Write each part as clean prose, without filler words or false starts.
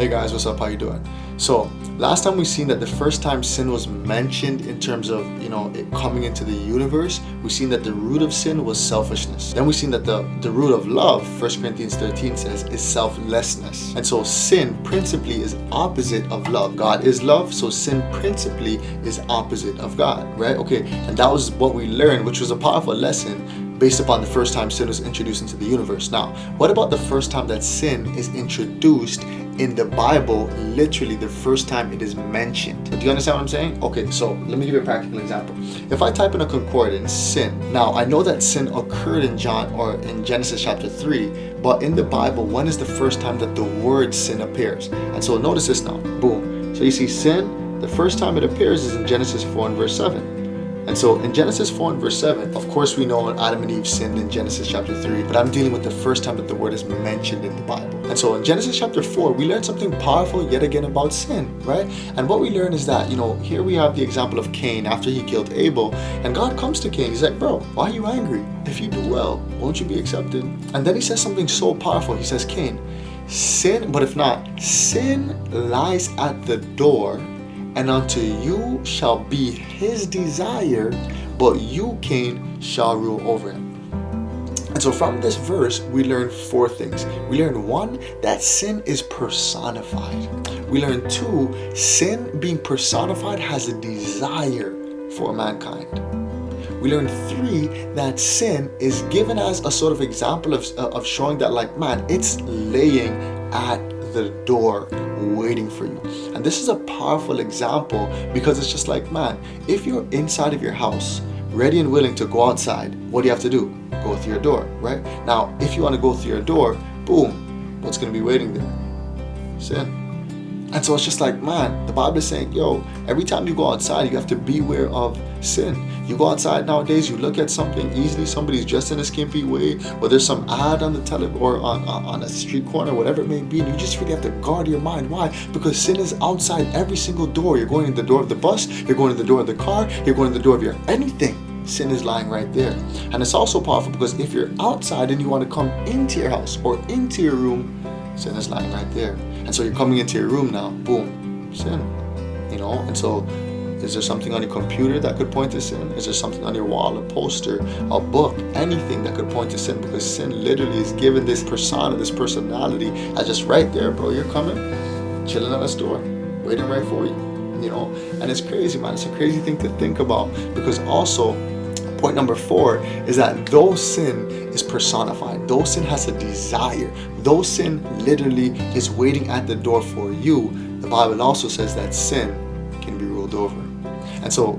Hey guys, what's up? How you doing? So last time we seen that the first time sin was mentioned in terms of it coming into the universe, we seen that the root of sin was selfishness. Then we seen that the root of love, 1 Corinthians 13 says, is selflessness. And so sin principally is opposite of love. God is love, so sin principally is opposite of God, right? Okay, and that was what we learned, which was a powerful lesson based upon the first time sin was introduced into the universe. Now, what about the first time that sin is introduced in the Bible, literally the first time it is mentioned? Do you understand what I'm saying? Okay, so let me give you a practical example. If I type in a concordance, sin. Now, I know that sin occurred in Genesis chapter 3, but in the Bible, when is the first time that the word sin appears? And so notice this now, boom. So you see sin, the first time it appears is in Genesis 4 and verse 7. And so in Genesis 4 and verse 7, of course we know Adam and Eve sinned in Genesis chapter 3, but I'm dealing with the first time that the word is mentioned in the Bible. And so in Genesis chapter 4, we learn something powerful yet again about sin, right? And what we learn is that, here we have the example of Cain after he killed Abel, and God comes to Cain, he's like, bro, why are you angry? If you do well, won't you be accepted? And then he says something so powerful. He says, Cain, sin, but if not, sin lies at the door, and unto you shall be his desire, but you, Cain, shall rule over him. And so from this verse, we learn 4 things. We learn 1, that sin is personified. We learn 2, sin being personified has a desire for mankind. We learn 3, that sin is given as a sort of example of showing that, like, man, it's laying at the door waiting for you. And this is a powerful example because it's just like, man, if you're inside of your house ready and willing to go outside, what do you have to do? Go through your door, right? Now, if you want to go through your door, boom, what's going to be waiting there? Sin. And so it's just like, man, the Bible is saying, yo, every time you go outside, you have to beware of sin. You go outside nowadays, you look at something easily, somebody's dressed in a skimpy way, or there's some ad on the tele or on a street corner, whatever it may be, and you just really have to guard your mind. Why? Because sin is outside every single door. You're going in the door of the bus, you're going in the door of the car, you're going in the door of your anything. Sin is lying right there. And it's also powerful because if you're outside and you want to come into your house or into your room, sin is lying right there. And so you're coming into your room now, boom, sin. And so is there something on your computer that could point to sin? Is there something on your wall, a poster, a book, anything that could point to sin? Because sin literally is given this persona, this personality, as just right there, bro. You're coming, chilling at a store, waiting right for you, And it's crazy, man. It's a crazy thing to think about because also, point number 4 is that though sin is personified, though sin has a desire, though sin literally is waiting at the door for you, the Bible also says that sin can be ruled over. And so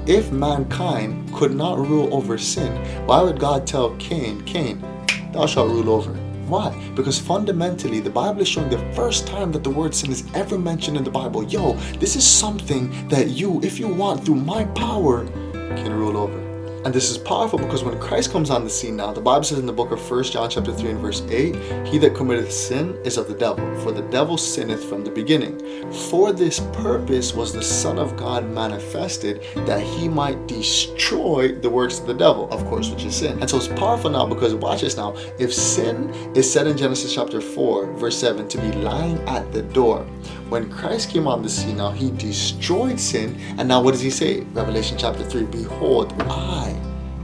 if mankind could not rule over sin, why would God tell Cain, thou shalt rule over it? Why? Because fundamentally, the Bible is showing the first time that the word sin is ever mentioned in the Bible. Yo, this is something that you, if you want, through my power, can rule over. And this is powerful because when Christ comes on the scene now, the Bible says in the book of 1 John chapter 3 and verse 8, he that committeth sin is of the devil, for the devil sinneth from the beginning. For this purpose was the Son of God manifested, that he might destroy the works of the devil, of course, which is sin. And so it's powerful now because watch this now. If sin is said in Genesis chapter 4 verse 7 to be lying at the door, when Christ came on the scene now, he destroyed sin. And now what does he say? Revelation chapter 3, behold, I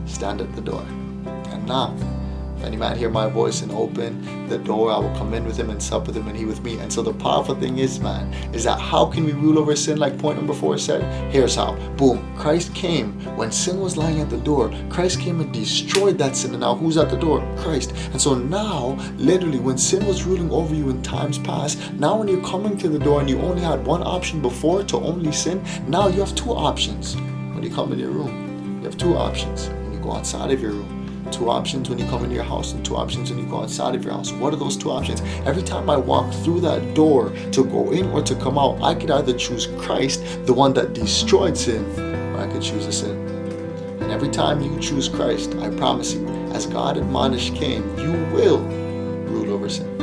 stand at the door and knock. If any man hear my voice and open the door, I will come in with him and sup with him and he with me. And so the powerful thing is, man, is that how can we rule over sin like point number 4 said? Here's how. Boom. Christ came when sin was lying at the door. Christ came and destroyed that sin. And now who's at the door? Christ. And so now, literally, when sin was ruling over you in times past, now when you're coming to the door and you only had one option before to only sin, now you have 2 options. When you come in your room, you have 2 options. When you go outside of your room, 2 options when you come into your house and 2 options when you go outside of your house. What are those 2 options? Every time I walk through that door to go in or to come out, I could either choose Christ, the one that destroyed sin, or I could choose a sin. And every time you choose Christ, I promise you, as God admonished Cain, you will rule over sin.